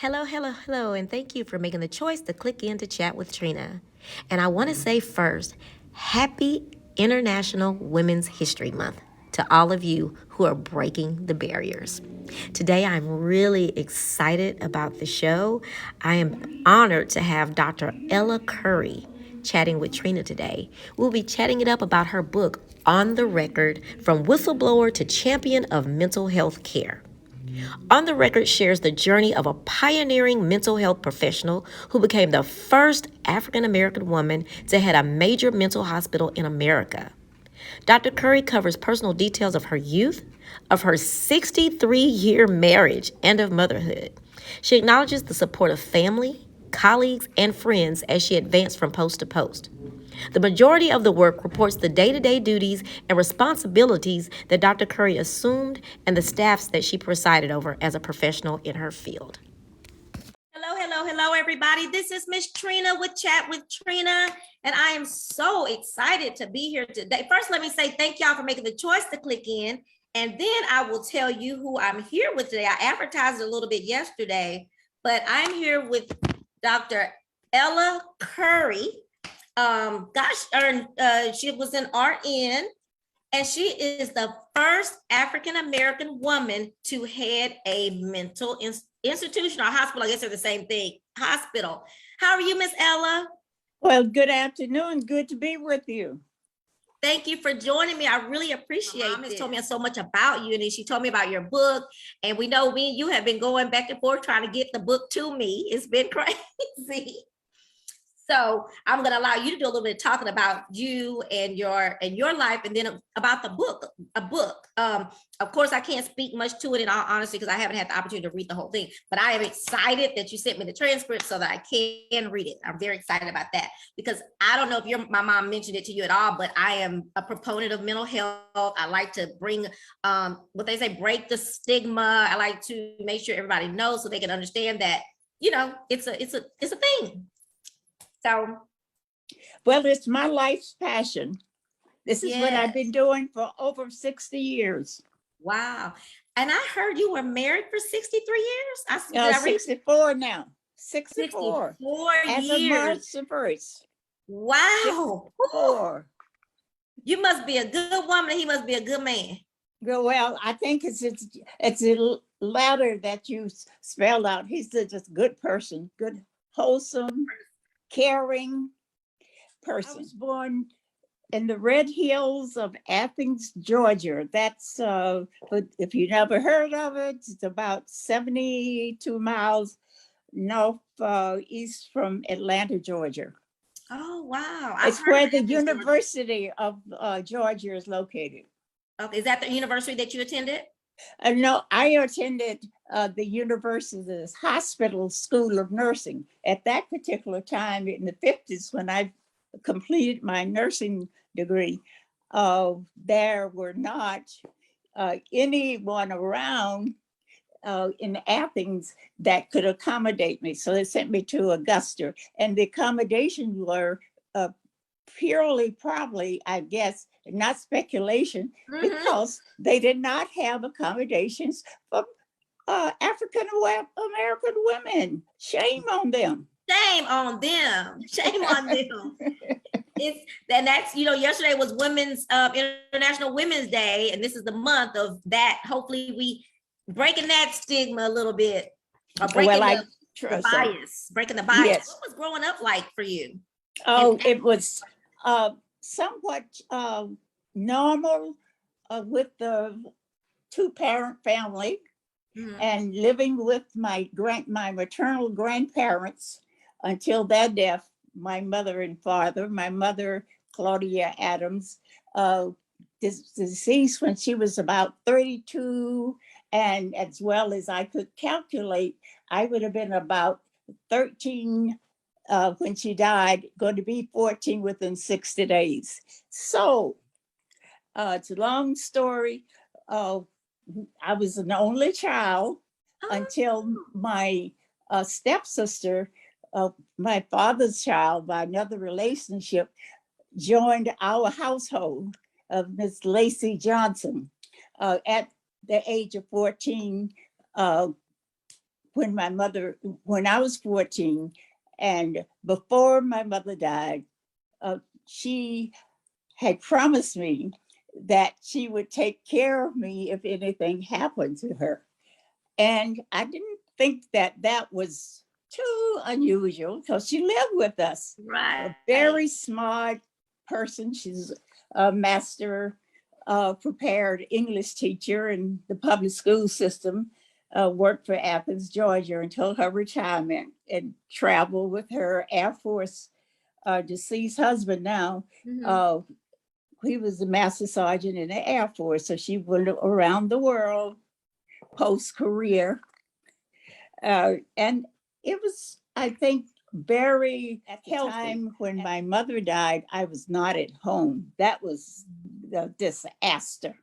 Hello, hello, hello, and thank you for making the choice to click in to chat with Trina. And I want to say first, happy International Women's History Month to all of you who are breaking the barriers. Today, I'm really excited about the show. I am honored to have Dr. Ella Curry chatting with Trina today. We'll be chatting it up about her book, On the Record, From Whistleblower to Champion of Mental Health Care. On the Record shares the journey of a pioneering mental health professional who became the first African American woman to head a major mental hospital in America. Dr. Curry covers personal details of her youth, of her 63-year marriage, and of motherhood. She acknowledges the support of family, colleagues, and friends as she advanced from post to post. The majority of the work reports the day-to-day duties and responsibilities that Dr. Curry assumed and the staffs that she presided over as a professional in her field. Hello, hello, hello, everybody. This is Miss Trina with Chat with Trina, and I am so excited to be here today. First, let me say thank y'all for making the choice to click in, and then I will tell you who I'm here with today. I advertised a little bit yesterday, but I'm here with Dr. Ella Curry. She was an RN, and she is the first African American woman to head a mental institution or hospital. I guess they're the same thing. Hospital. How are you, Miss Ella? Well, good afternoon. Good to be with you. Thank you for joining me. I really appreciate it. My mom has told me so much about you, and then she told me about your book. And we know me and you have been going back and forth trying to get the book to me. It's been crazy. So I'm going to allow you to do a little bit of talking about you and your life, and then about the book, a book. Of course, I can't speak much to it in all honesty because I haven't had the opportunity to read the whole thing, but I am excited that you sent me the transcript so that I can read it. I'm very excited about that because I don't know if my mom mentioned it to you at all, but I am a proponent of mental health. I like to bring what they say, break the stigma. I like to make sure everybody knows so they can understand that, it's a thing. So, well, it's my life's passion. This is what I've been doing for over 60 years. Wow. And I heard you were married for 63 years. 64 now. 64 as of March the 1st. Wow. 64. You must be a good woman and he must be a good man. Well, I think it's the latter that you spelled out. He's just a good person, good, wholesome, caring person. I was born in the Red Hills of Athens, Georgia. That's if you never heard of it, it's about 72 miles east from Atlanta, Georgia. Oh, wow. It's where the University of Georgia is located. Okay, is that the university that you attended? No, I attended the university's hospital school of nursing. At that particular time in the 50s, when I completed my nursing degree, there were not anyone around in Athens that could accommodate me. So they sent me to Augusta, and the accommodations were purely, probably, I guess, not speculation, because they did not have accommodations for African American women. Shame on them. Shame on them. Shame on them. And that's, yesterday was International Women's Day, and this is the month of that. Hopefully we breaking that stigma a little bit, or breaking the bias, breaking the bias. Yes. What was growing up like for you? Oh, it was somewhat normal with the two-parent family, and living with my maternal grandparents until their death. My mother and father. My mother, Claudia Adams, deceased when she was about 32, and as well as I could calculate, I would have been about 13 when she died, going to be 14 within 60 days. So it's a long story. I was an only child until my stepsister, my father's child by another relationship, joined our household of Miss Lacey Johnson at the age of 14. when I was 14, and before my mother died, she had promised me that she would take care of me if anything happened to her. And I didn't think that that was too unusual because she lived with us. Right. A very smart person. She's a master prepared English teacher in the public school system, worked for Athens, Georgia until her retirement, and traveled with her Air Force deceased husband now. Mm-hmm. He was a master sergeant in the Air Force. So she went around the world post-career. And it was, I think, very, at the time when my mother died, I was not at home. That was the disaster.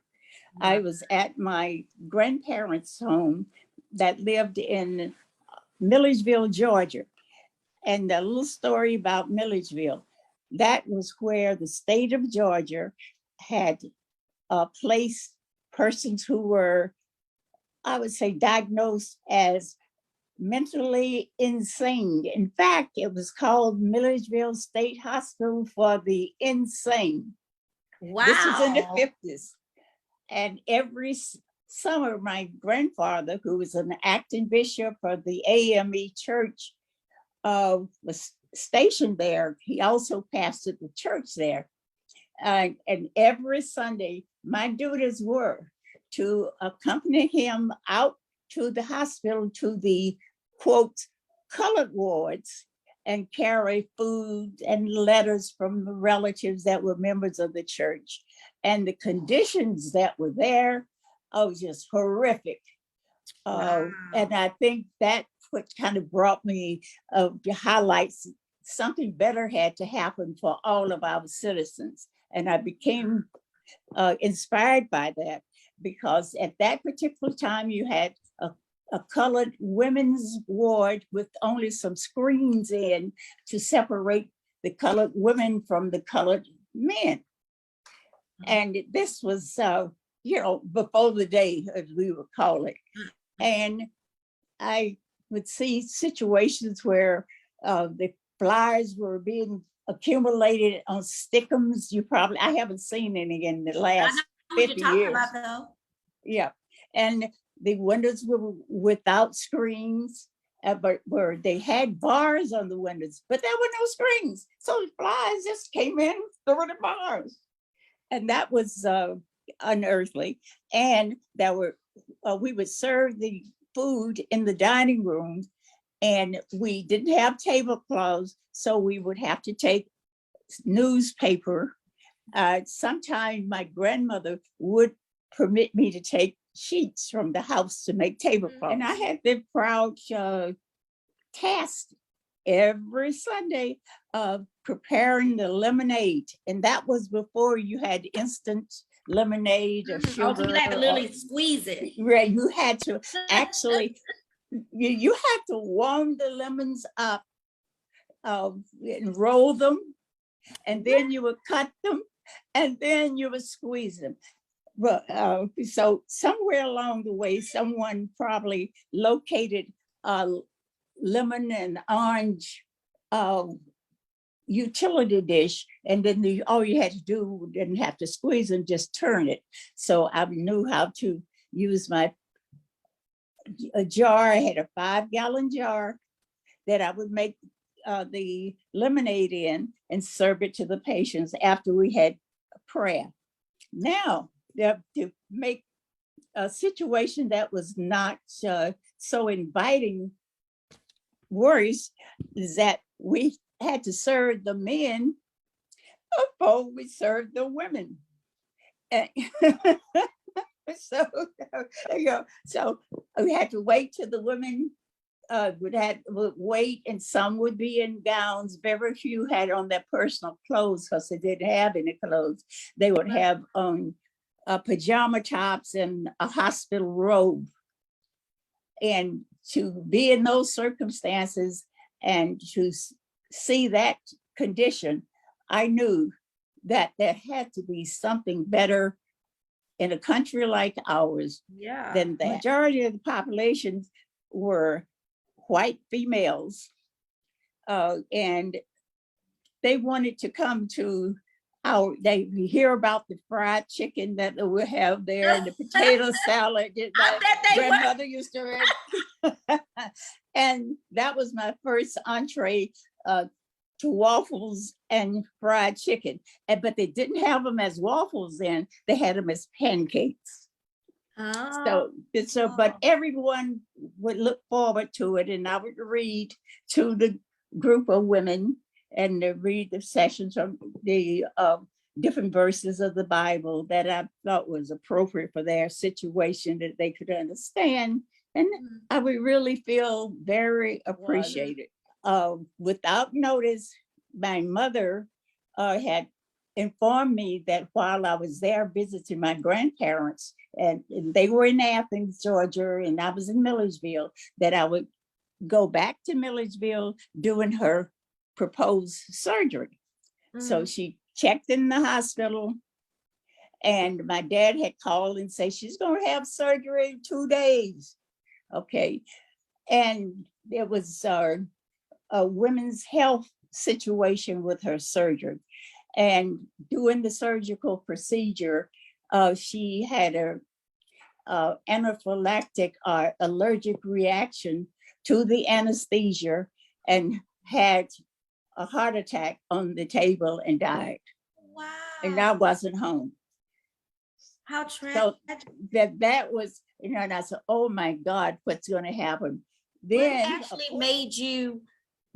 I was at my grandparents' home that lived in Milledgeville, Georgia. And a little story about Milledgeville. That was where the state of Georgia had placed persons who were, I would say, diagnosed as mentally insane. In fact, it was called Milledgeville State Hospital for the Insane. Wow. This was in the 50s. And every summer, my grandfather, who was an acting bishop for the AME church, was stationed there. He also pastored the church there. And every Sunday, my duties were to accompany him out to the hospital, to the, quote, colored wards, and carry food and letters from the relatives that were members of the church. And the conditions that were there, just horrific. Wow. And I think that what kind of brought me to highlights something better had to happen for all of our citizens. And I became inspired by that, because at that particular time you had a colored women's ward with only some screens in to separate the colored women from the colored men. And this was, before the day, as we would call it. And I would see situations where the flyers were being accumulated on stickums. I haven't seen any in the last 50 years. About, though. Yeah. And the windows were without screens, but where they had bars on the windows, but there were no screens. So the flies just came in through the bars. And that was unearthly. And we would serve the food in the dining room, and we didn't have tablecloths, so we would have to take newspaper. Sometimes my grandmother would permit me to take sheets from the house to make tablecloths. And I had the proud task every Sunday of preparing the lemonade. And that was before you had instant lemonade or sugar. So you had to literally squeeze it. Right, you had to actually, you had to warm the lemons up and roll them, and then you would cut them, and then you would squeeze them. But so somewhere along the way, someone probably located lemon and orange utility dish, and then all you had to do, didn't have to squeeze and just turn it. So I knew how to use a jar. I had a 5-gallon jar that I would make the lemonade in and serve it to the patients after we had prayer. Now, to make a situation that was not so inviting worse, is that we had to serve the men before we served the women. So we had to wait till the women would wait, and some would be in gowns. Very few had on their personal clothes because they didn't have any clothes. They would have on pajama tops and a hospital robe. And to be in those circumstances and to see that condition, I knew that there had to be something better in a country like ours than that. The majority of the population were white females, and they wanted to come to they hear about the fried chicken that we have there, the potato salad that I my bet they were. grandmother used to make. And that was my first entree to waffles and fried chicken. But they didn't have them as waffles then, they had them as pancakes. Oh. But everyone would look forward to it, and I would read to the group of women and read the sessions from the different verses of the Bible that I thought was appropriate for their situation that they could understand. And I would really feel very appreciated. Without notice, my mother had informed me that while I was there visiting my grandparents, and they were in Athens, Georgia, and I was in Milledgeville, that I would go back to Milledgeville doing her proposed surgery. So she checked in the hospital, and my dad had called and said, she's going to have surgery in 2 days. Okay. And there was a women's health situation with her surgery. And during the surgical procedure, she had a anaphylactic or allergic reaction to the anesthesia and had a heart attack on the table and died. Wow. And I wasn't home. How tragic. So that was, and I said, oh my God, what's going to happen? Then what actually made you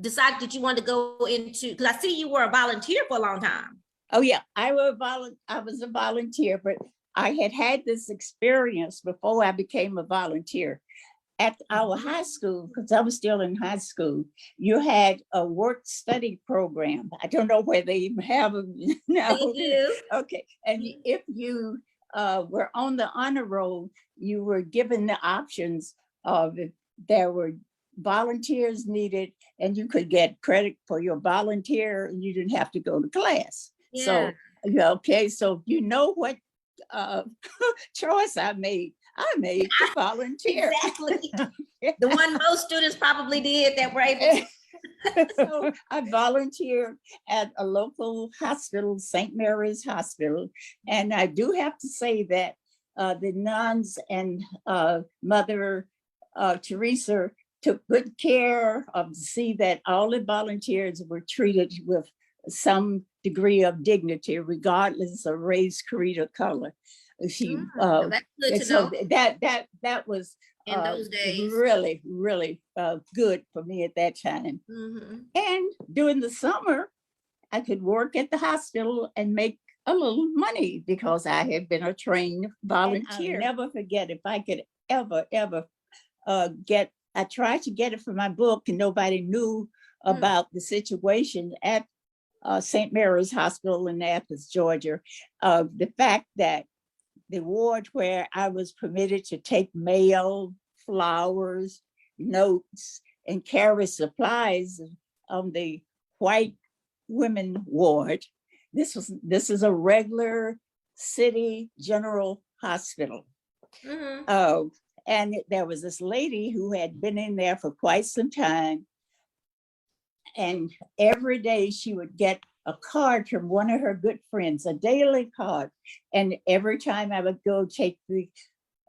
decide that you wanted to go into, because I see you were a volunteer for a long time. Oh yeah, I was a volunteer, but I had this experience before I became a volunteer. At our high school, because I was still in high school, you had a work study program. I don't know where they even have them now. They do. Okay, and if you were on the honor roll, you were given the options of if there were volunteers needed, and you could get credit for your volunteer, and you didn't have to go to class. Yeah. So, okay, so you know what choice I made. I made to volunteer. Exactly. The one most students probably did that were able to. So I volunteered at a local hospital, St. Mary's Hospital. And I do have to say that the nuns and Mother Teresa took good care of see that all the volunteers were treated with some degree of dignity, regardless of race, creed, or color. That's good to know. That was in those days really good for me at that time. And during the summer, I could work at the hospital and make a little money because I had been a trained volunteer. I'll never forget if I could ever get. I tried to get it for my book, and nobody knew about the situation at St. Mary's Hospital in Athens, Georgia. The fact that the ward where I was permitted to take mail, flowers, notes, and carry supplies on the white women ward. This is a regular city general hospital. And there was this lady who had been in there for quite some time. And every day she would get a card from one of her good friends, a daily card. And every time I would go take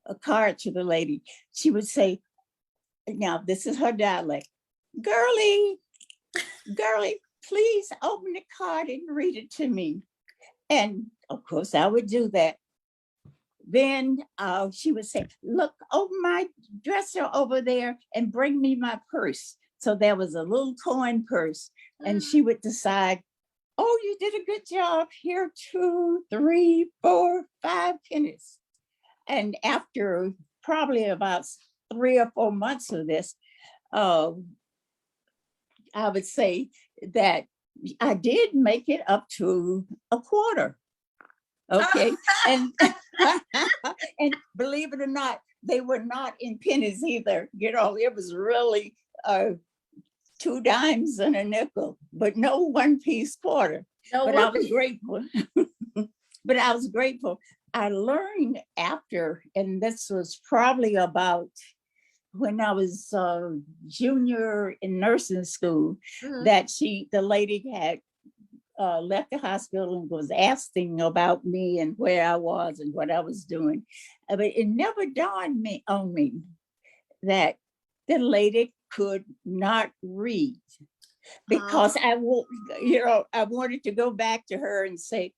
a card to the lady, she would say, now this is her dialect, girly, please open the card and read it to me. And of course I would do that. Then she would say, look, open my dresser over there and bring me my purse. So there was a little coin purse, and she would decide, oh, you did a good job. Here, 2, 3, 4, 5 pennies. And after probably about 3 or 4 months of this, I would say that I did make it up to a quarter. Okay. And believe it or not, they were not in pennies either. You know, it was really 2 dimes and a nickel, but no 1-piece quarter. But I was grateful. But I was grateful. I learned after, and this was probably about when I was junior in nursing school, Mhm. that the lady had left the hospital and was asking about me and where I was and what I was doing. But it never dawned on me that the lady could not read, because I wanted to go back to her and say,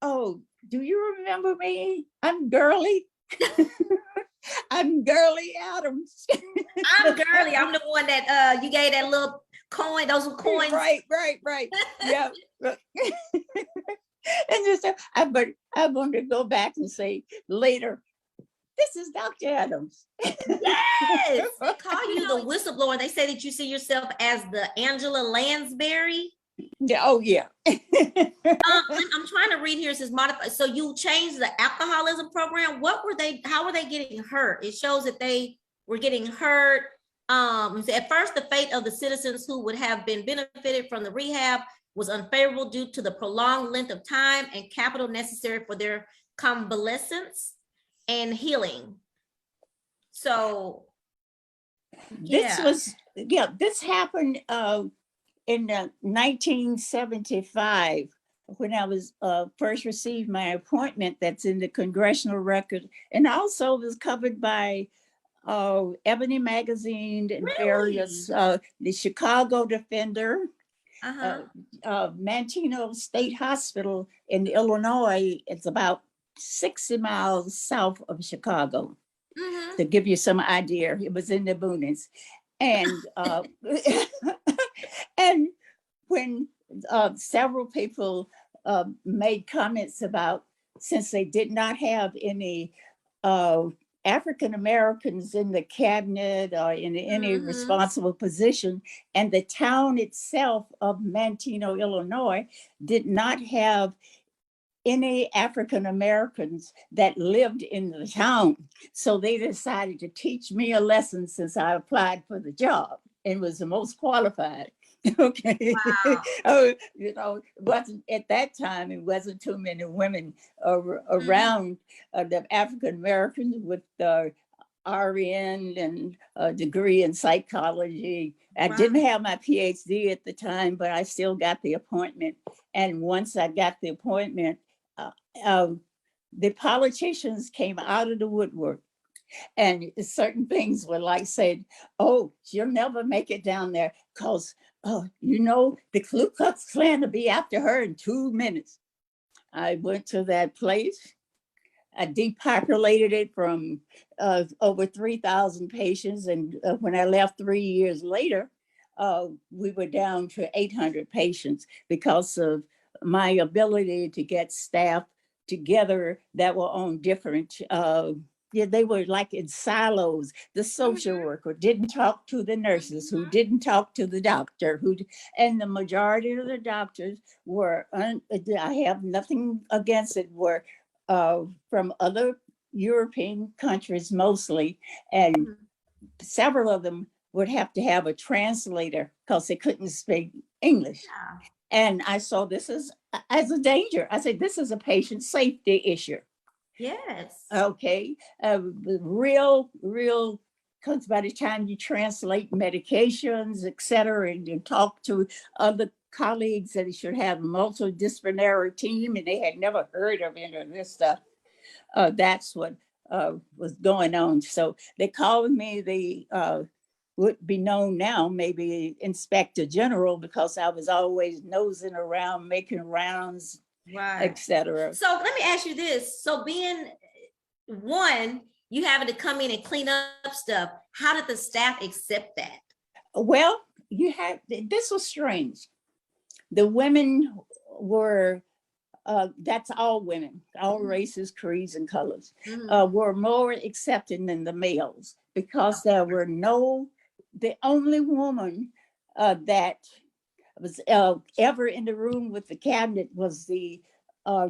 "Oh, do you remember me? I'm Girly. I'm Girly Adams." I'm Girly. I'm the one that you gave that little coin, those coins. Right. Yeah. And just but I wanted to go back and say later, "This is Dr. Adams." Yes. They call you the whistleblower. They say that you see yourself as the Angela Lansbury. Yeah. Oh, yeah. I'm trying to read here. It says modify. So you changed the alcoholism program. How were they getting hurt? It shows that they were getting hurt. At first, the fate of the citizens who would have been benefited from the rehab was unfavorable due to the prolonged length of time and capital necessary for their convalescence and healing. So, this happened in 1975, when I was first received my appointment. That's in the congressional record, and also was covered by Ebony Magazine and various, the Chicago Defender, Manteno State Hospital in Illinois. It's about 60 miles south of Chicago. To give you some idea, it was in the boonies. And and when several people made comments about, since they did not have any African Americans in the cabinet or in any responsible position, and the town itself of Manteno, Illinois, did not have any African Americans that lived in the town. So they decided to teach me a lesson, since I applied for the job and was the most qualified. Okay. wow. Wasn't at that time, it wasn't too many women around the African Americans with the RN and a degree in psychology. I didn't have my PhD at the time, but I still got the appointment. And once I got the appointment, the politicians came out of the woodwork, and certain things were like said, "Oh, you'll never make it down there, because the Ku Klux Klan will be after her in 2 minutes." I went to that place. I depopulated it from over 3,000 patients. And when I left 3 years later, we were down to 800 patients, because of my ability to get staff together that were on different, they were like in silos. The social worker didn't talk to the nurses, who didn't talk to the doctor, and the majority of the doctors were, I have nothing against it, were from other European countries mostly, and several of them would have to have a translator because they couldn't speak English. And I saw this as a danger. I said, this is a patient safety issue. Yes. Okay. Real, because by the time you translate medications, et cetera, and you talk to other colleagues that should have a multidisciplinary team, and they had never heard of any of this stuff, that's what was going on. So they called me the would be known now, maybe Inspector General, because I was always nosing around, making rounds, etc. So let me ask you this. So being one, you having to come in and clean up stuff, how did the staff accept that? Well, this was strange. The women were, that's all women, all races, creeds, and colors, were more accepting than the males, because there were the only woman that was ever in the room with the cabinet was the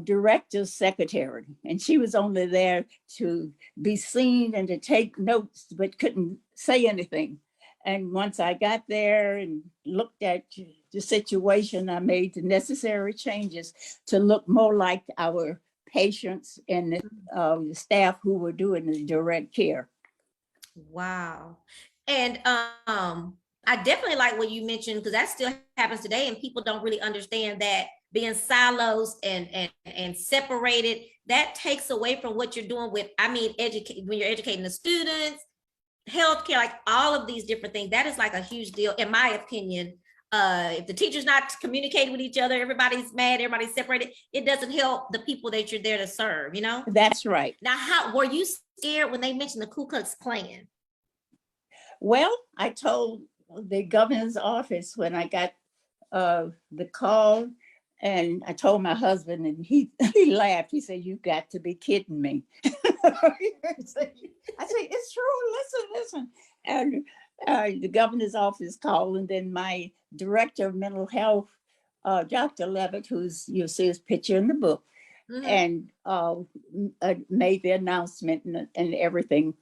director's secretary. And she was only there to be seen and to take notes, but couldn't say anything. And once I got there and looked at the situation, I made the necessary changes to look more like our patients and the staff who were doing the direct care. Wow. And I definitely like what you mentioned because that still happens today, and people don't really understand that being silos and separated, that takes away from what you're doing with, I mean, educate when you're educating the students, healthcare, like all of these different things. That is like a huge deal, in my opinion. If the teacher's not communicating with each other, everybody's mad, everybody's separated, it doesn't help the people that you're there to serve, you know? That's right. Now, how were you scared when they mentioned the Ku Klux Klan? Well, I told the governor's office when I got the call, and I told my husband, and he he laughed. He said, "You got to be kidding me." I said, "It's true. Listen." And the governor's office called, and then my director of mental health, Dr. Levitt, who's you'll see his picture in the book, and made the announcement and everything.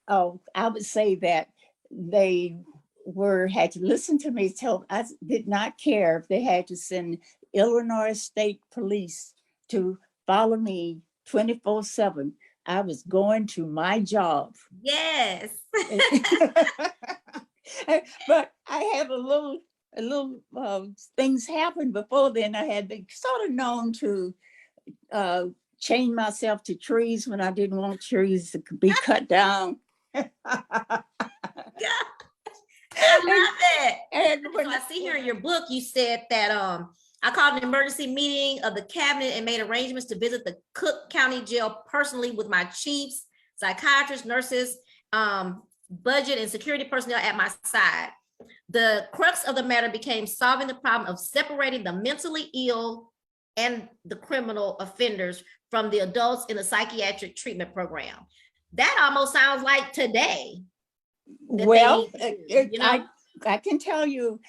Oh, I would say that they had to listen to me. I did not care if they had to send Illinois State Police to follow me 24/7. I was going to my job. Yes. But I had a little things happen before then. I had been sort of known to uh, chain myself to trees when I didn't want trees to be cut down. I love it. And So I see here in your book, you said that I called an emergency meeting of the cabinet and made arrangements to visit the Cook County Jail personally with my chiefs, psychiatrists, nurses, budget and security personnel at my side. The crux of the matter became solving the problem of separating the mentally ill and the criminal offenders from the adults in the psychiatric treatment program. That almost sounds like today. Well, You know? I can tell you,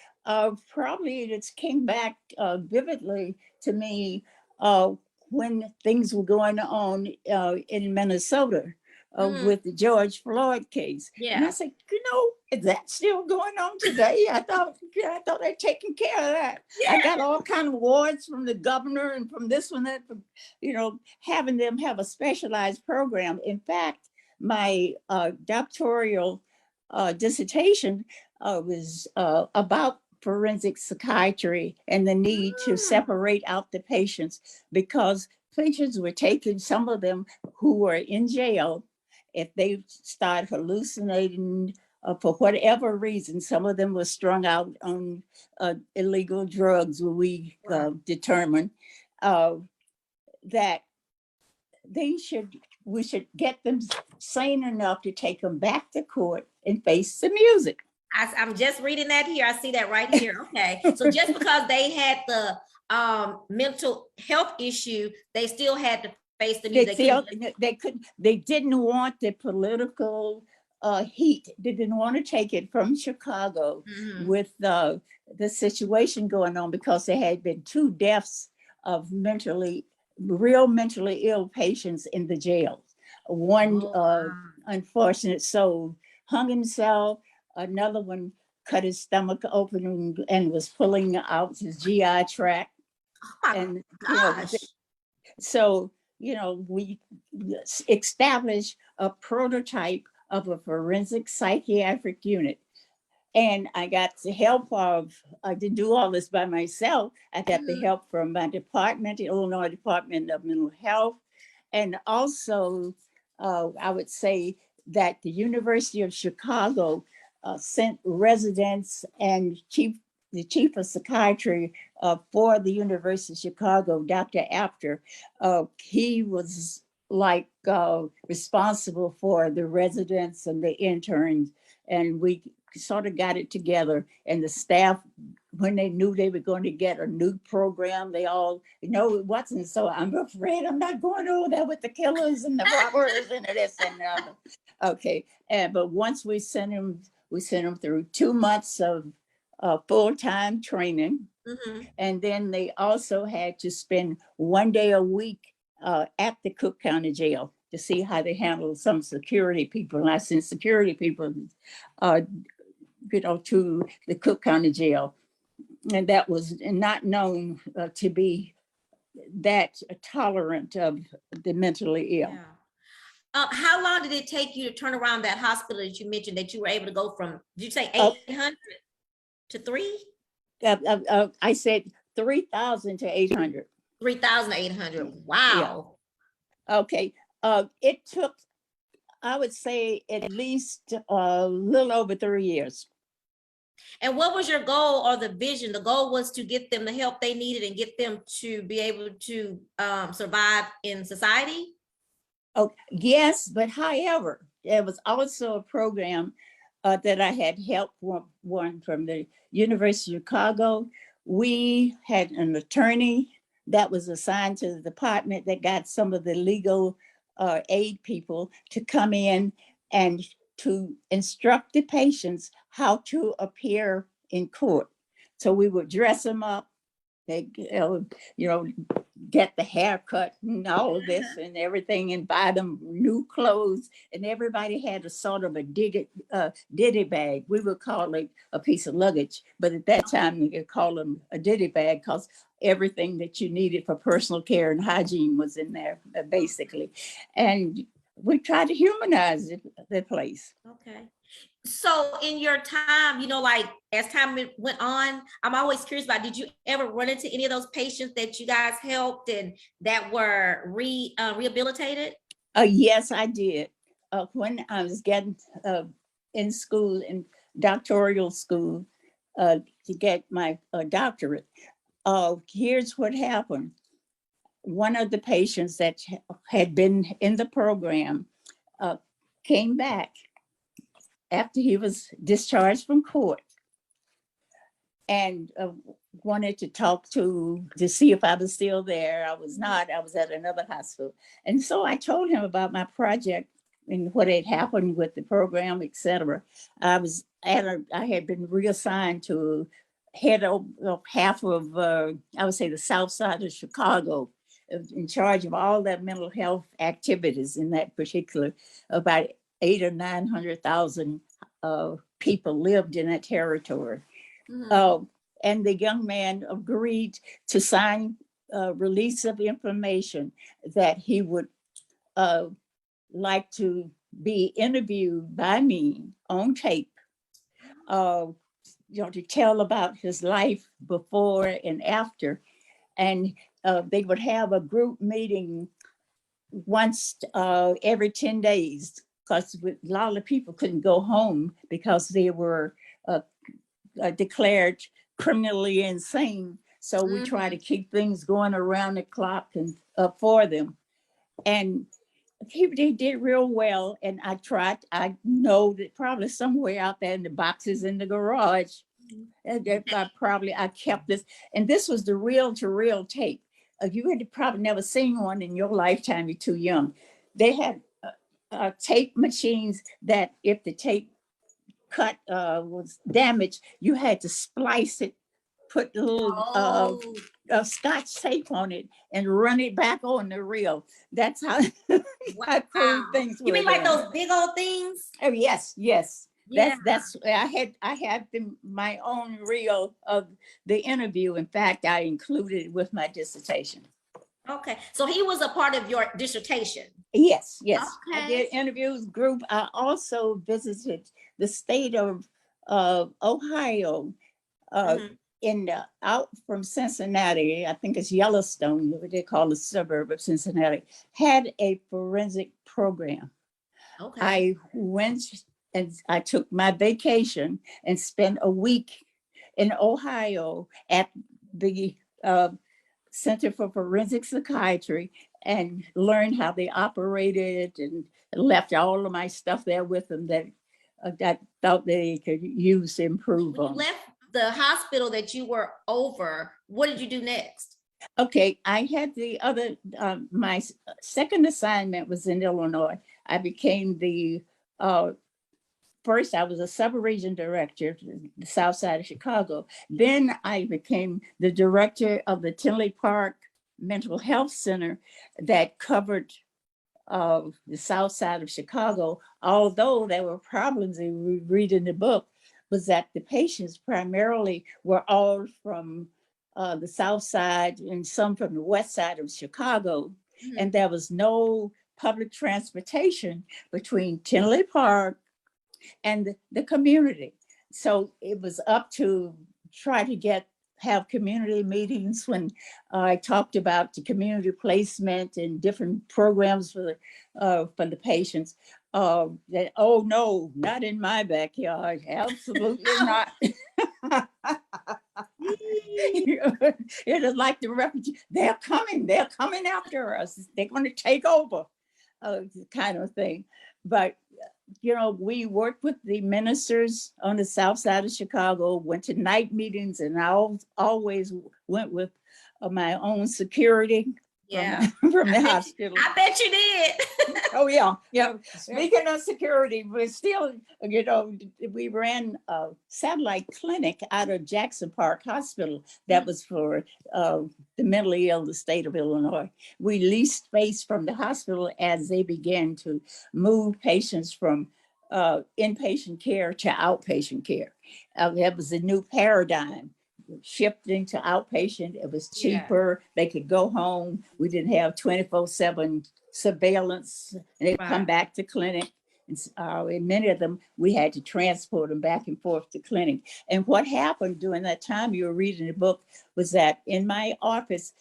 probably it came back vividly to me when things were going on in Minnesota with the George Floyd case. And I Yeah. said, is that still going on today? I thought they'd taken care of that. Yeah. I got all kind of awards from the governor and from this one, that, having them have a specialized program. In fact, my doctoral dissertation was about forensic psychiatry and the need to separate out the patients, because patients were taken, some of them who were in jail, if they start hallucinating for whatever reason. Some of them were strung out on illegal drugs, we determined that we should get them sane enough to take them back to court and face the music. I'm just reading that here. I see that right here. Okay. So just because they had the mental health issue, they still had to face the music. They didn't want the political heat. They didn't want to take it from Chicago with the situation going on, because there had been 2 deaths of real mentally ill patients in the jails. One unfortunate soul hung himself. Another one cut his stomach open and was pulling out his GI tract. And so we established a prototype of a forensic psychiatric unit. And I got the help I didn't do all this by myself. I got the help from my department, the Illinois Department of Mental Health. And also, I would say that the University of Chicago sent residents and the chief of psychiatry for the University of Chicago, Dr. Apter. He was like responsible for the residents and the interns. And we sort of got it together, and the staff, when they knew they were going to get a new program, they all, it wasn't so, I'm afraid I'm not going over there with the killers and the robbers and this and that. Okay. But once we sent them through 2 months of full-time training. And then they also had to spend 1 day a week at the Cook County Jail to see how they handle some security people. And I sent security people to the Cook County Jail. And that was not known to be that tolerant of the mentally ill. Yeah. How long did it take you to turn around that hospital that you mentioned that you were able to go from, did you say Uh, 800 to 3? I said 3,000 to 800. 3,800. Yeah. Wow. Okay. It took, I would say, at least a little over 3 years. And what was your goal or the vision? The goal was to get them the help they needed and get them to be able to survive in society. Oh, yes, but however, there was also a program that I had helped one from the University of Chicago. We had an attorney that was assigned to the department that got some of the legal aid people to come in and to instruct the patients how to appear in court. So we would dress them up, they, you know, get the haircut and all of this and everything and buy them new clothes. And everybody had a sort of a ditty bag. We would call it a piece of luggage, but at that time we could call them a ditty bag because everything that you needed for personal care and hygiene was in there, basically. And we tried to humanize the place. Okay. So in your time, like as time went on, I'm always curious about, did you ever run into any of those patients that you guys helped and that were rehabilitated? Yes, I did. When I was getting in school, in doctoral school, to get my doctorate, here's what happened. One of the patients that had been in the program came back after he was discharged from court and wanted to talk to see if I was still there. I was not. I was at another hospital. And so I told him about my project and what had happened with the program, et cetera. I had been reassigned to head of half of, I would say, the south side of Chicago, in charge of all that mental health activities in that particular, about 800,000 or 900,000 people lived in that territory. Mm-hmm. And the young man agreed to sign a release of information that he would like to be interviewed by me on tape, to tell about his life before and after. And they would have a group meeting once every 10 days because a lot of people couldn't go home because they were declared criminally insane. So we try to keep things going around the clock and for them. And they did real well. And I know that probably somewhere out there in the boxes in the garage, I kept this. And this was the reel to reel tape. You had probably never seen one in your lifetime, you're too young. They had tape machines that if the tape cut was damaged, you had to splice it, put a little scotch tape on it, and run it back on the reel. That's how I proved things. You mean like those big old things? Oh yes, yes. Yeah. That's I had my own reel of the interview. In fact, I included it with my dissertation. Okay, so he was a part of your dissertation. Yes, yes. Okay. I did interviews group. I also visited the state of Ohio, out from Cincinnati. I think it's Yellowstone, what they call the suburb of Cincinnati, had a forensic program. Okay. I went and I took my vacation and spent a week in Ohio at the Center for Forensic Psychiatry and learned how they operated and left all of my stuff there with them that I thought they could use to improve When you on. left the hospital that you were over, what did you do next? Okay, I had the other, my second assignment was in Illinois. I became the, first I was a sub-region director, the south side of Chicago. Then I became the director of the Tinley Park Mental Health Center that covered the south side of Chicago. Although there were problems, and we read in the book, was that the patients primarily were all from the south side and some from the west side of Chicago. And there was no public transportation between Tinley Park and the community. So it was up to try to have community meetings when I talked about the community placement and different programs for the patients. That, oh no, not in my backyard, absolutely not. It is like the refugee. They're coming after us. They're going to take over, kind of thing. But we worked with the ministers on the south side of Chicago, went to night meetings, and I always went with my own security from the hospital. I bet you did. Oh, yeah. Speaking of security, we're still, we ran a satellite clinic out of Jackson Park Hospital that was for the mentally ill, the state of Illinois. We leased space from the hospital as they began to move patients from inpatient care to outpatient care. That was a new paradigm. Shifting to outpatient, it was cheaper. They could go home. We didn't have 24/7 surveillance. They'd come back to clinic. And many of them, we had to transport them back and forth to clinic. And what happened during that time you were reading the book was that in my office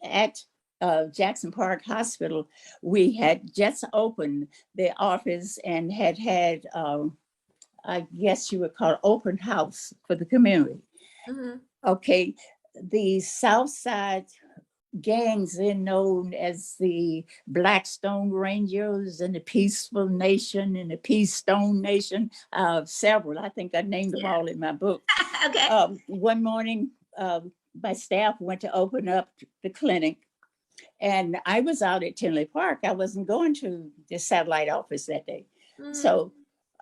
at Jackson Park Hospital, we had just opened the office and had I guess you would call it open house for the community. Mm-hmm. Okay, the South Side gangs, they're known as the Blackstone Rangers and the Peaceful Nation and the Peace Stone Nation. Several, I think I named them all in my book. Okay. One morning, my staff went to open up the clinic, and I was out at Tinley Park. I wasn't going to the satellite office that day. Mm-hmm. So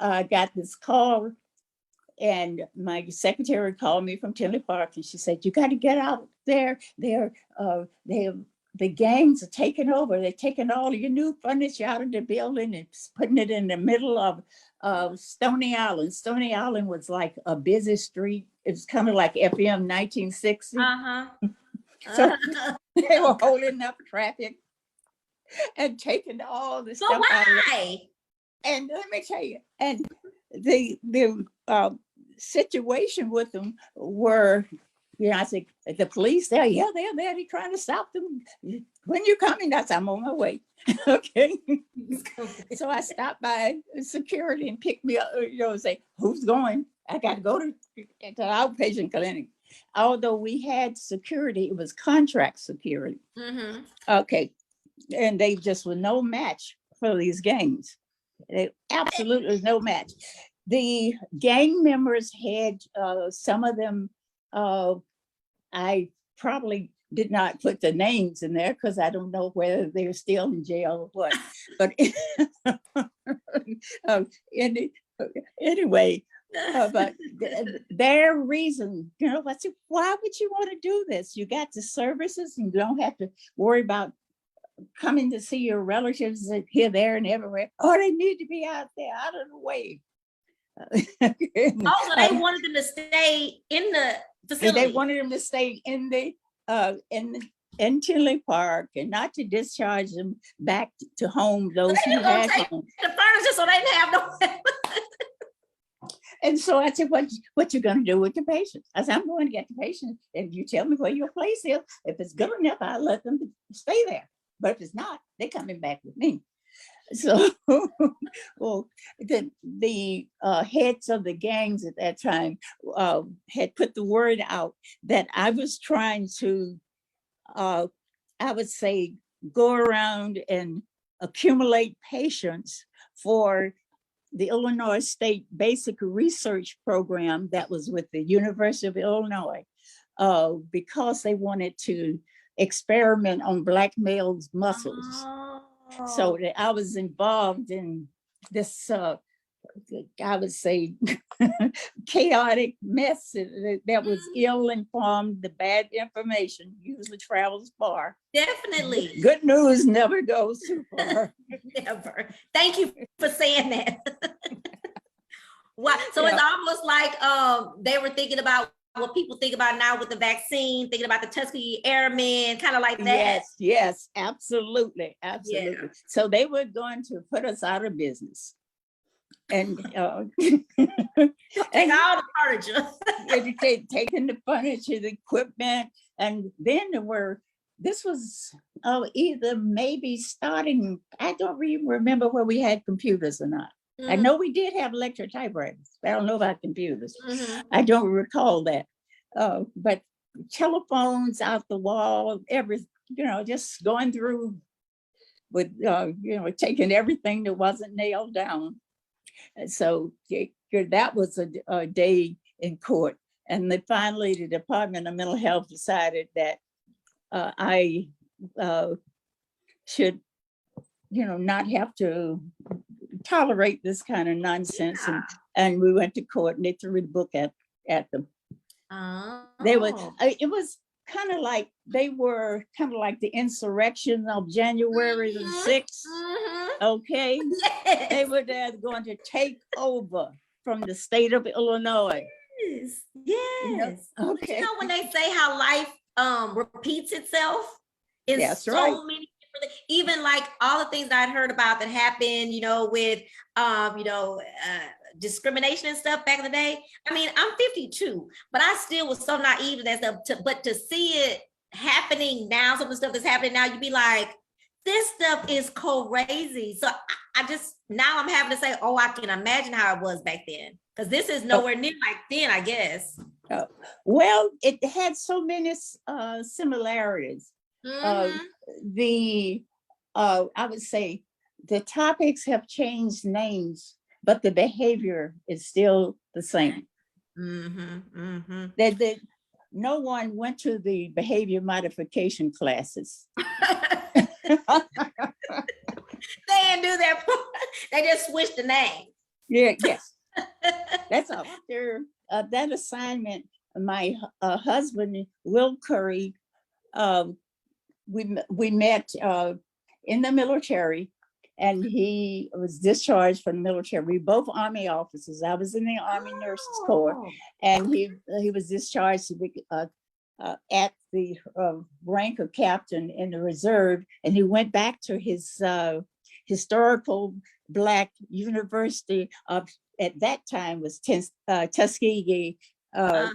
I got this call, and my secretary called me from Tinley Park, and she said, "You got to get out there. The gangs are taking over. They're taking all your new furniture out of the building and putting it in the middle of Stony Island." Stony Island was like a busy street. It was kind of like FM 1960. So they were holding up traffic and taking all the stuff out of it. And let me tell you, and the situation with them were, I said, the police there, they're there, they're trying to stop them. When you coming? I said, I'm on my way. Okay. So I stopped by security and picked me up, say, who's going? I got to go to the outpatient clinic. Although we had security, it was contract security. Mm-hmm. Okay. And they just were no match for these gangs. They absolutely no match. The gang members had some of them. I probably did not put the names in there because I don't know whether they're still in jail or what. But anyway, but their reason, I said, why would you want to do this? You got the services, and you don't have to worry about coming to see your relatives here, there, and everywhere. Oh, they need to be out there, out of the way. Also, they wanted them to stay in the facility. They wanted them to stay in Tinley Park and not to discharge them back to home. Those who had home. The furniture, so they didn't have no. And so I said, what you going to do with the patients? I said, I'm going to get the patients. If you tell me where your place is, if it's good enough, I'll let them stay there. But if it's not, they're coming back with me. So, well, the heads of the gangs at that time had put the word out that I was trying to, I would say, go around and accumulate patients for the Illinois State Basic Research Program that was with the University of Illinois, because they wanted to experiment on Black males' muscles. Oh. So I was involved in this, I would say, chaotic mess that was ill-informed. The bad information usually travels far. Definitely. Good news never goes too far. Never. Thank you for saying that. Wow. So it's almost like they were thinking about what people think about now with the vaccine, thinking about the Tuskegee Airmen, kind of like that. Yes, absolutely. Yeah. So they were going to put us out of business. And Take all the furniture. taking the furniture, the equipment, and then this was either maybe starting, I don't even remember where we had computers or not. I know we did have electric typewriters. I don't know about computers. I don't recall that. But telephones out the wall, just going through with, taking everything that wasn't nailed down. And so that was a day in court. And then finally, the Department of Mental Health decided that I should, not have to tolerate this kind of nonsense. Yeah. And we went to court and they threw the book at them. They were, it was kind of like, they were kind of like the insurrection of January the 6th. Okay. Yes. They were there going to take over from the state of Illinois. Yes. Okay. You know when they say how life repeats itself in That's so right. many different, even like all the things that I'd heard about that happened, with discrimination and stuff back in the day. I mean, I'm 52, but I still was so naive to that stuff. But to see it happening now, some of the stuff that's happening now, you'd be like, this stuff is crazy. So I just, now I'm having to say, oh, I can imagine how it was back then. Because this is nowhere near like then, I guess. Well, it had so many similarities. I would say the topics have changed names, but the behavior is still the same. That no one went to the behavior modification classes. They didn't do that. They just switched the name. Yes. That's all. After that assignment, my husband, Will Curry, we met in the military, and he was discharged from the military. We both Army officers. I was in the Army Nurses Corps, and he was discharged at the rank of captain in the reserve, and he went back to his historical Black University of, at that time was Tuskegee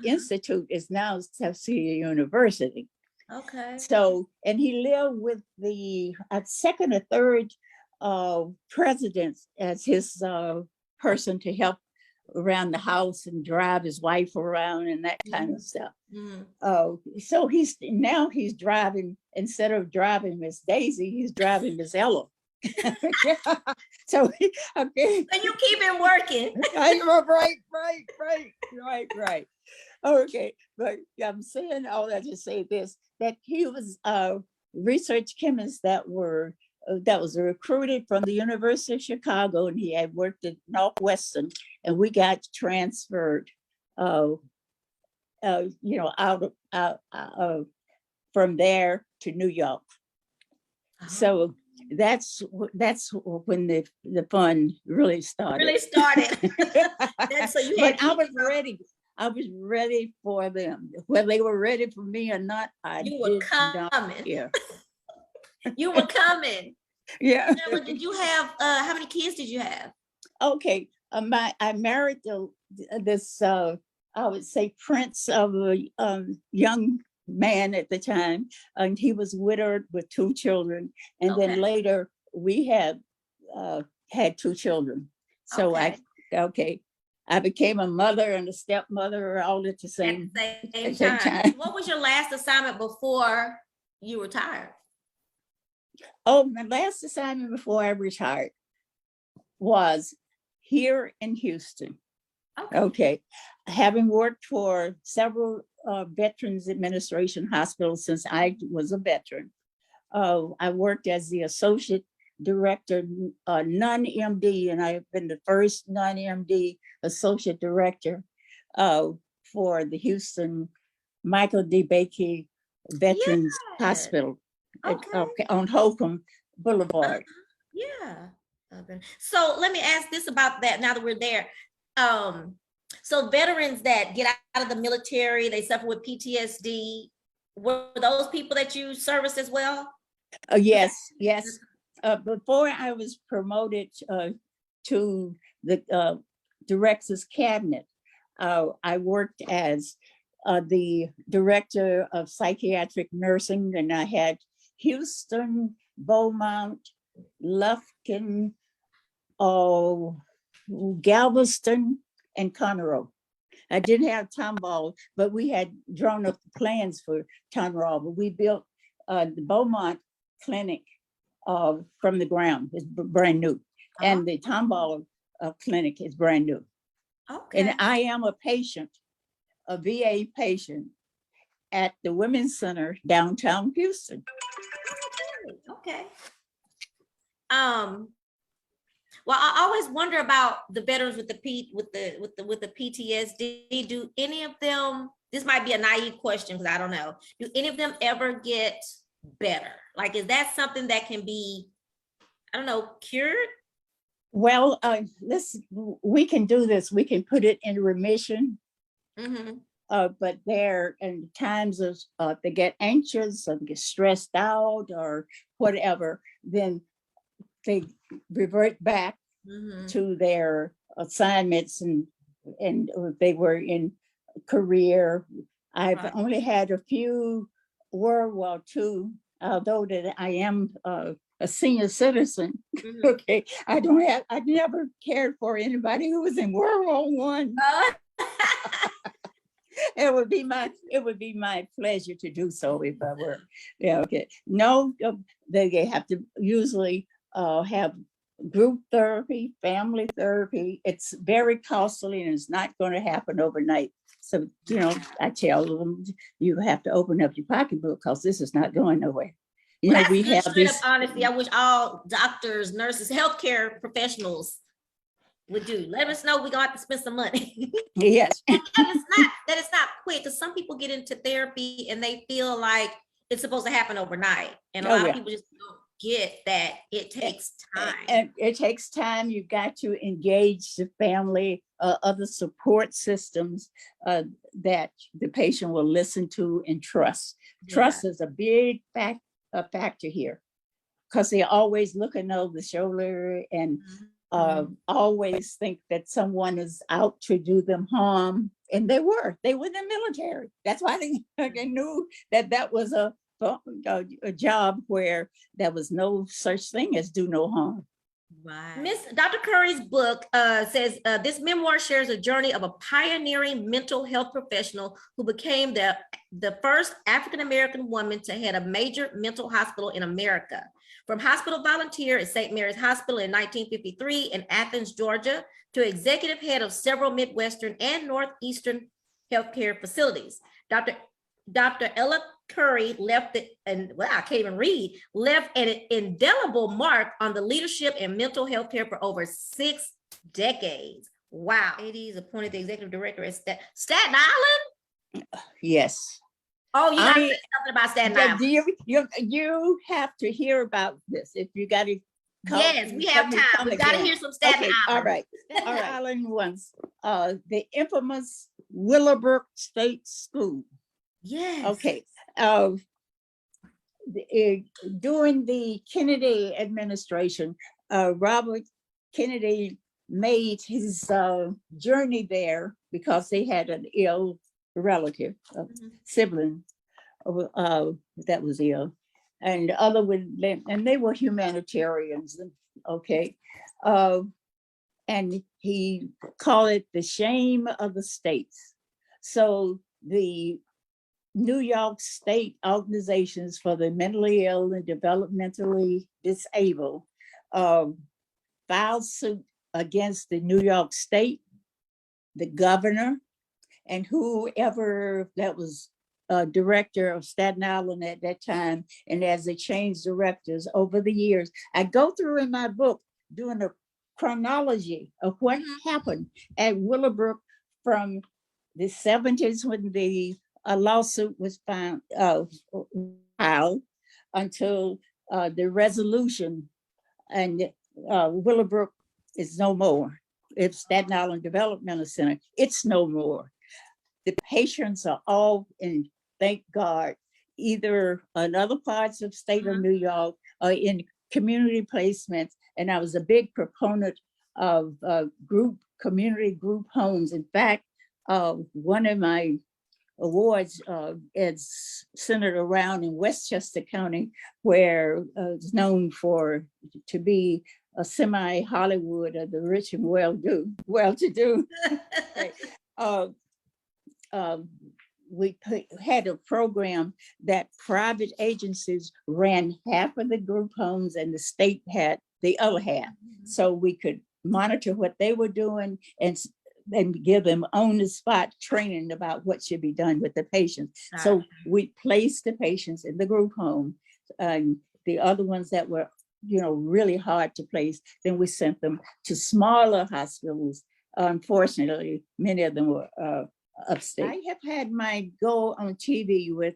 Institute, is now Tuskegee University. Okay. So, and he lived with the second or third presidents as his person to help around the house and drive his wife around and that kind of stuff. So he's driving, instead of driving Miss Daisy, he's driving Miss Ella. So okay. And you keep it working. Right. Okay, but I'm saying all that to say this, that he was a research chemist that was recruited from the University of Chicago, and he had worked at Northwestern, and we got transferred, out from there to New York. So that's when the fun really started. So you had, but I was ready. I was ready for them. Whether they were ready for me or not, you were coming. Yeah. You were coming. Yeah. Now, did you have how many kids did you have? Okay. I married this I would say prince of a young man at the time, and he was widowed with 2 children, and then later we had 2 children. So I became a mother and a stepmother all at the same time. What was your last assignment before you retired? Oh, my last assignment before I retired was here in Houston. Okay. Having worked for several Veterans Administration hospitals since I was a veteran, I worked as the associate director, non-MD, and I've been the first non-MD associate director for the Houston Michael D. Bakey Veterans Hospital on Holcomb Boulevard. Yeah. So let me ask this about that now that we're there. So veterans that get out of the military, they suffer with PTSD. Were those people that you serviced as well? Yes, yes. Before I was promoted to the director's cabinet, I worked as the director of psychiatric nursing, and I had Houston, Beaumont, Lufkin, Galveston, and Conroe. I didn't have Tomball, but we had drawn up plans for Conroe. But we built the Beaumont clinic from the ground. It's brand new. And the Tomball clinic is brand new. Okay. And I am a patient, a VA patient at the Women's Center downtown Houston. Okay. Well, I always wonder about the veterans with the PTSD. Do any of them? This might be a naive question because I don't know. Do any of them ever get better? Like, is that something that can be, I don't know, cured? Well, we can do this. We can put it in remission. Mm-hmm. But there in times of they get anxious or get stressed out or whatever, then they revert back to their assignments and if they were in career. I've only had a few World War II, although that I am a senior citizen. Okay, I never cared for anybody who was in World War One. It would be my pleasure to do so if I were. Yeah, okay. No, they have to usually have group therapy, family therapy. It's very costly and it's not going to happen overnight. So, I tell them you have to open up your pocketbook because this is not going nowhere. We have this. Honestly, I wish all doctors, nurses, healthcare professionals would do. Let us know we're gonna have to spend some money. Yes. that it's not quick, because some people get into therapy and they feel like it's supposed to happen overnight. And a lot of people just don't get that it takes time. And it takes time. You've got to engage the family, other support systems that the patient will listen to and trust. Trust is a big factor here because they're always looking over the shoulder and always think that someone is out to do them harm. And they were in the military. That's why they knew that was a job where there was no such thing as do no harm. Right. Dr. Curry's book says this memoir shares a journey of a pioneering mental health professional who became the first African-American woman to head a major mental hospital in America. From hospital volunteer at St. Mary's Hospital in 1953 in Athens, Georgia, to executive head of several Midwestern and Northeastern healthcare facilities. Dr. Ella Curry left an indelible mark on the leadership and mental health care for over 6 decades. Wow. 80s, appointed the executive director at Staten Island? Yes. Oh, you gotta say something about Staten Island. You have to hear about this. If you got to. Yes, we have time. We got to hear some Staten Island. All right. Staten Island once, the infamous Willowbrook State School. Yes. Okay. During the Kennedy administration, Robert Kennedy made his journey there because they had an ill relative, sibling that was ill, and and they were humanitarians. Okay, and he called it the shame of the states. So the New York State organizations for the mentally ill and developmentally disabled filed suit against the New York State, the governor, and whoever that was director of Staten Island at that time. And as they changed directors over the years, I go through in my book doing a chronology of what happened at Willowbrook from the 70s when the a lawsuit was filed until the resolution, and Willowbrook is no more. it's Staten Island Developmental Center. It's no more. The patients are all in, thank God, either in other parts of state of New York or in community placements. And I was a big proponent of community group homes. In fact, one of my awards is centered around in Westchester County, where it's known to be a semi-Hollywood of the rich and well-to-do. We had a program that private agencies ran half of the group homes and the state had the other half. So we could monitor what they were doing and give them on the spot training about what should be done with the patients. So we placed the patients in the group home, and the other ones that were, really hard to place, then we sent them to smaller hospitals. Unfortunately, many of them were upstate. I have had my go on TV with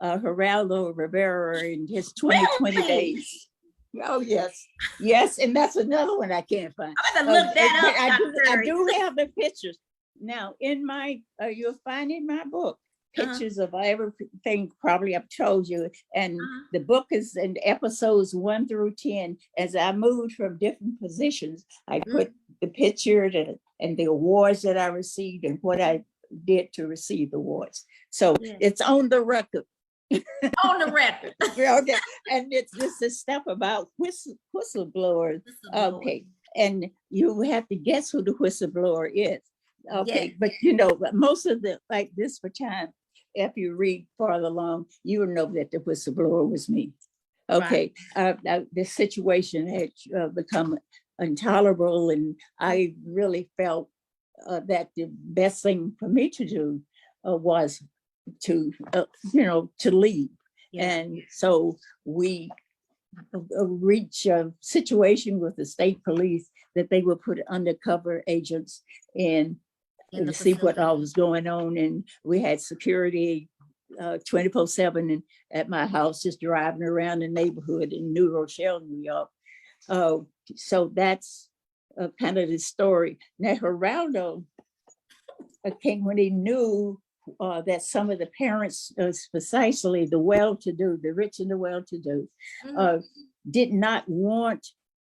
Geraldo Rivera in his 2020 days. Oh, yes. Yes, and that's another one I can't find. I'm going to look that up. I do have the pictures. Now, in you'll find in my book, pictures of everything probably I've told you. And the book is in episodes 1 through 10. As I moved from different positions, I put the picture and the awards that I received and what I did to receive the awards. So it's on the record. On the record. Okay. And this is stuff about whistleblowers. Okay. And you have to guess who the whistleblower is. Okay. But most of like this for time, if you read farther along, you will know that the whistleblower was me. Okay. Right. The situation had become intolerable, and I really felt that the best thing for me to do was to leave. And so we reached a situation with the state police that they would put undercover agents in to see what all was going on. And we had security 24/7 at my house, just driving around the neighborhood in New Rochelle, New York. So that's kind of the story. Now, Geraldo came when he knew that some of the parents, precisely the well-to-do, the rich and the well-to-do, did not want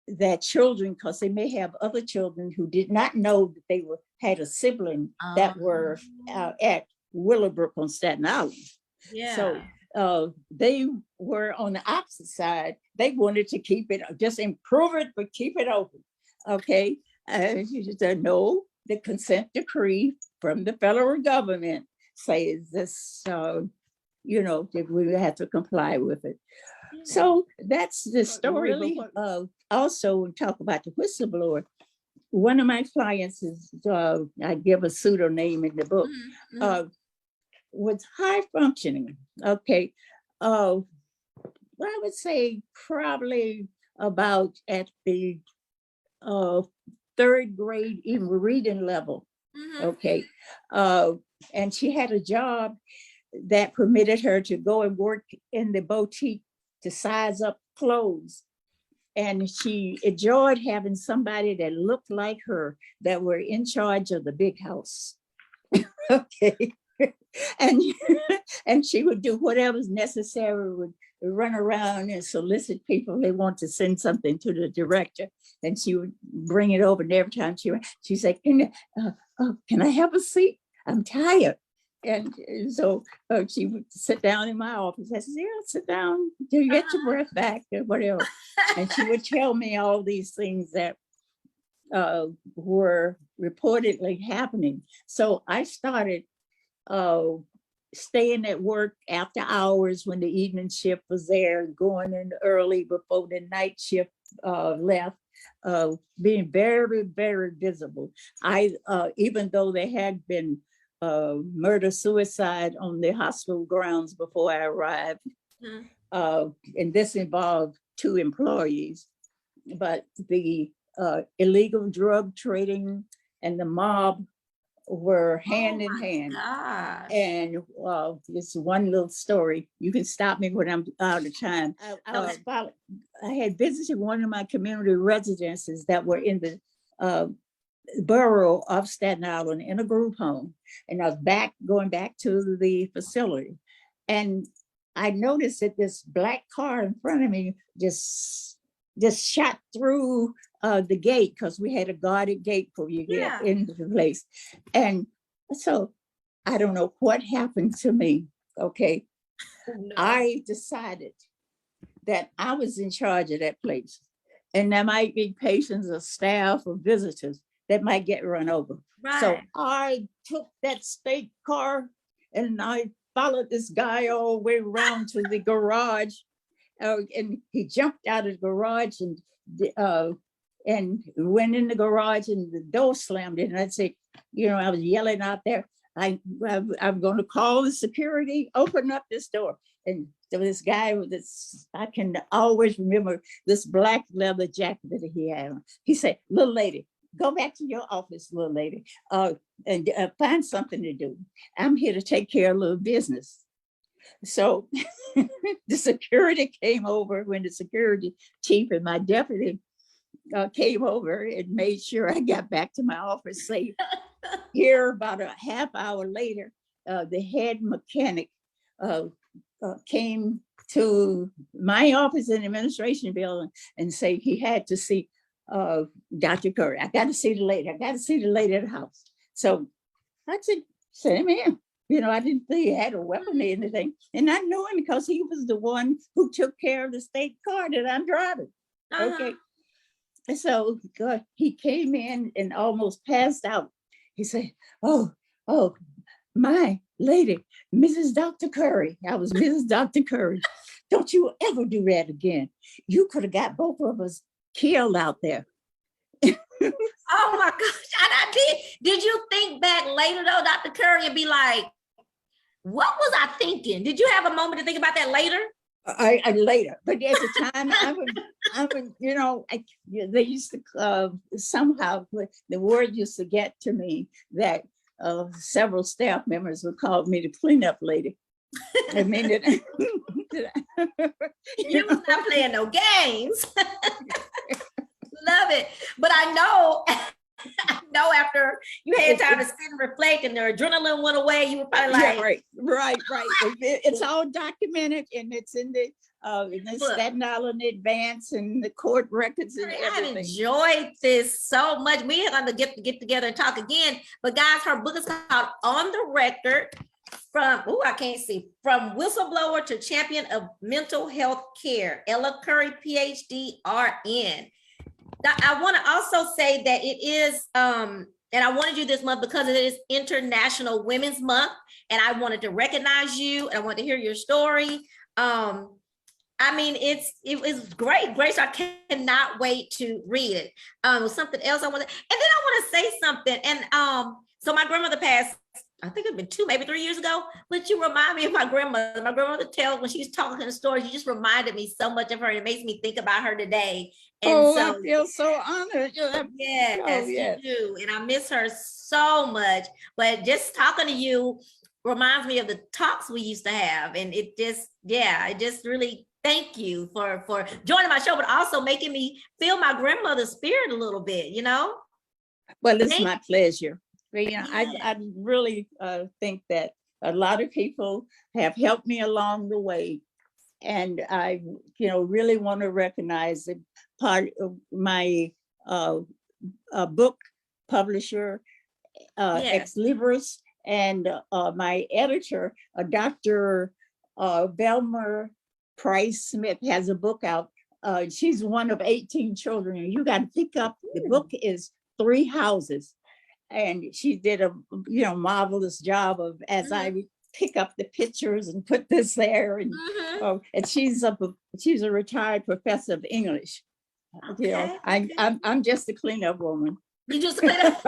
their children, because they may have other children who did not know that they had a sibling that were at Willowbrook on Staten Island. So they were on the opposite side. They wanted to keep it, just improve it, but keep it open. Okay. She said, no, the consent decree from the federal government says this, that we have to comply with it. So that's the story. Really, also, we talk about the whistleblower. One of my clients is, I give a pseudo name in the book, was high functioning. Okay. I would say probably about at the third grade, even reading level. Okay. And she had a job that permitted her to go and work in the boutique to size up clothes. And she enjoyed having somebody that looked like her that were in charge of the big house. Okay. And she would do whatever's necessary, would run around and solicit people. They want to send something to the director, and she would bring it over. And every time she said, can I have a seat? I'm tired. And so she would sit down in my office. I said, yeah, sit down till you get your breath back or whatever. And she would tell me all these things that were reportedly happening. So I started staying at work after hours when the evening shift was there, going in early before the night shift left, being very, very visible. Even though there had been murder-suicide on the hospital grounds before I arrived, and this involved 2 employees, but the illegal drug trading and the mob were hand in hand. Gosh. And it's one little story. You can stop me when I'm out of time. I had visited one of my community residences that were in the borough of Staten Island in a group home. And I was going back to the facility. And I noticed that this black car in front of me just shot through the gate, because we had a guarded gate before you get into the place. And so I don't know what happened to me. Okay. No. I decided that I was in charge of that place. And there might be patients or staff or visitors that might get run over. Right. So I took that state car and I followed this guy all the way around to the garage. And he jumped out of the garage and went in the garage, and the door slammed in. And I'd say, I was yelling out there, I'm going to call the security, open up this door. And there was this guy with this, I can always remember this black leather jacket that he had on. He said, little lady, go back to your office, little lady, and find something to do. I'm here to take care of a little business. So the security came over when the security chief and my deputy came over and made sure I got back to my office safe. Here, about a half hour later, the head mechanic came to my office in the administration building and say he had to see Dr. Curry. I got to see the lady. I got to see the lady at the house. So I said, send him in. I didn't think he had a weapon or anything. And I knew him because he was the one who took care of the state car that I'm driving. Okay. So he came in and almost passed out. He said, oh, my lady, Mrs. Dr. Curry. I was Mrs. Dr. Curry. Don't you ever do that again. You could have got both of us killed out there. Oh my gosh. I did. Did you think back later though, Dr. Curry, and be like, what was I thinking? Did you have a moment to think about that later? I later, but at the time, they used to somehow, the word used to get to me that several staff members would call me the cleanup lady. I mean, you was not playing no games. Love it, but I know after you had time to sit and reflect and the adrenaline went away, you were probably like, right. It's all documented and it's in the Staten Island Advance and the court records and everything. I enjoyed this so much. We are going to get together and talk again. But guys, her book is called On the Record, from Whistleblower to Champion of Mental Health Care, Ella Curry, PhD, RN. I want to also say that it is, and I wanted you this month because it is International Women's Month, and I wanted to recognize you, and I want to hear your story. It was great, Grace. I cannot wait to read it. Something else I want to, and then I want to say something. And so my grandmother passed, I think it's been 2, maybe 3 years ago, but you remind me of my grandmother. My grandmother tells when she's talking the stories, you just reminded me so much of her. It makes me think about her today. And I feel so honored. Yes, you do. And I miss her so much. But just talking to you reminds me of the talks we used to have. And it just really thank you for joining my show, but also making me feel my grandmother's spirit a little bit, Well, it's my pleasure. I really think that a lot of people have helped me along the way. And I, really want to recognize the part of my book publisher, Ex Libris, and my editor, Dr. Velma Price Smith, has a book out. She's one of 18 children, and you got to pick up, the book is 3 houses. And she did a marvelous job of, as I pick up the pictures and put this there, and and she's a retired professor of English. Okay. I'm just a cleanup woman. You just clean up.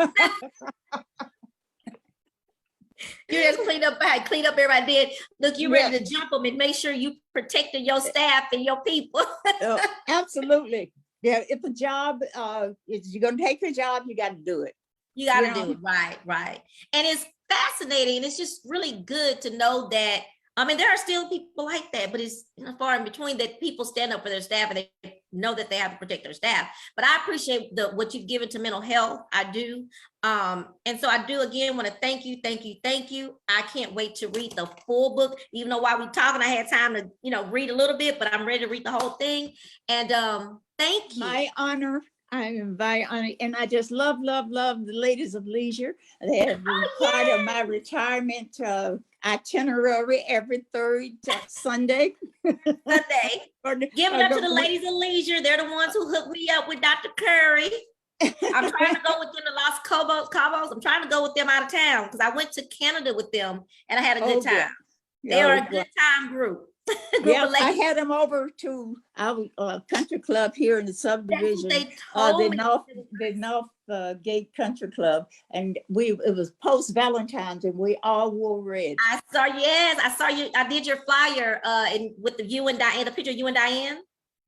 You just clean up everybody did. Look, you ready to jump them and make sure you protected your staff and your people. Absolutely. Yeah, if a job is, you're gonna take your job, you got to do it. You got to do it. Right. And it's fascinating. It's just really good to know that, there are still people like that, but it's far in between that people stand up for their staff and they know that they have to protect their staff. But I appreciate what you've given to mental health. I do. And so I do again want to thank you. I can't wait to read the full book, even though while we're talking, I had time to, read a little bit, but I'm ready to read the whole thing. And thank you. My honor. I am very honored, and I just love the ladies of leisure. They have been part of my retirement itinerary every third Sunday. Sunday. Give it up to the ladies of leisure. They're the ones who hooked me up with Dr. Curry. I'm trying to go with them to Los Cabos. I'm trying to go with them out of town because I went to Canada with them and I had a good time. They are a good time group. Yeah, I had them over to our country club here in the subdivision, the North Gate Country Club, and it was post Valentine's, and we all wore red. I saw you. I did your flyer with you and Diane, the picture of you and Diane.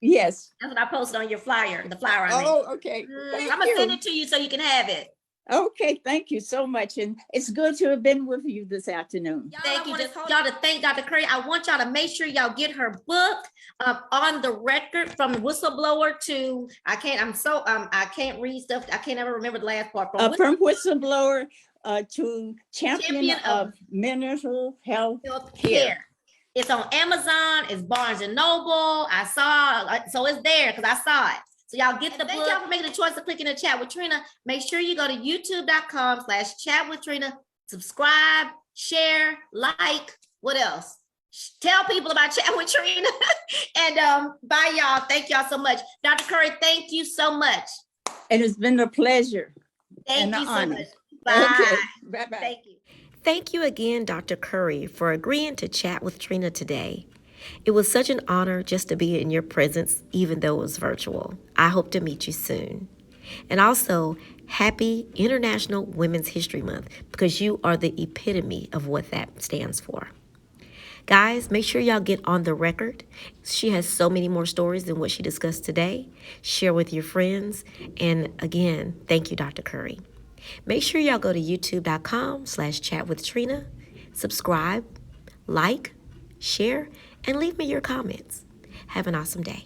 Yes, that's what I posted on your flyer. The flyer. Okay. I'm gonna send it to you so you can have it. Okay, thank you so much. And it's good to have been with you this afternoon. Thank you. Y'all to thank Dr. Curry. I want y'all to make sure y'all get her book On the Record, from Whistleblower to I can't read stuff. I can't ever remember the last part. From Whistleblower to Champion of Mental Health Care. It's on Amazon. It's Barnes and Noble. I saw, so it's there because I saw it. So y'all get the book. Thank y'all for making the choice to click in the chat with Trina. Make sure you go to youtube.com/chatwithtrina. Subscribe, share, like. What else? Tell people about Chat with Trina. And bye, y'all. Thank y'all so much. Dr. Curry, thank you so much. It has been a pleasure. Thank you so much. Bye. Okay. Bye-bye. Thank you. Thank you again, Dr. Curry, for agreeing to chat with Trina today. It was such an honor just to be in your presence, even though it was virtual. I hope to meet you soon. And also, happy International Women's History Month, because you are the epitome of what that stands for. Guys, make sure y'all get On the Record. She has so many more stories than what she discussed today. Share with your friends. And again, thank you, Dr. Curry. Make sure y'all go to youtube.com/chatwithtrina. Subscribe, like, share, and leave me your comments. Have an awesome day.